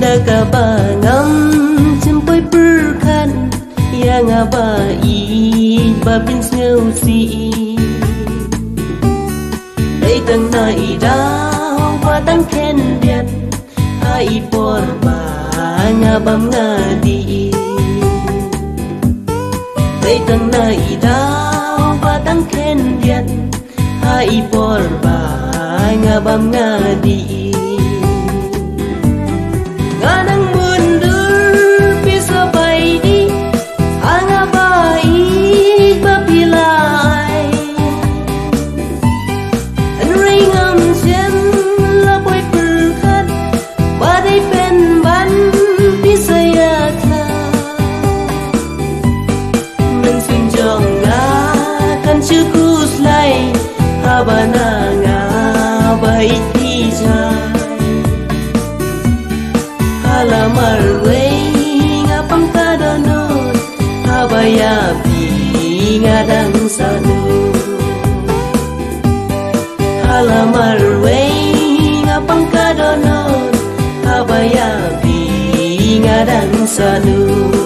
Nakabangam jempoi berkan yang abai babin ngeusi Dei tang nai dau batang kendiat hai porba ngabam ngadi Dei tang nai dau batang kendiat hai porba ngabam ngadi Nganang mundur bisa baidi anga baik bapilai Ringam jen lapoi perkat badai penban bisa yaka Mensinjong akan cukus lai habana baik hijai Halamar wei ngapang kadonot habaya pi ngadang sanu Halamar wei ngapang kadonot habaya pi ngadang sanu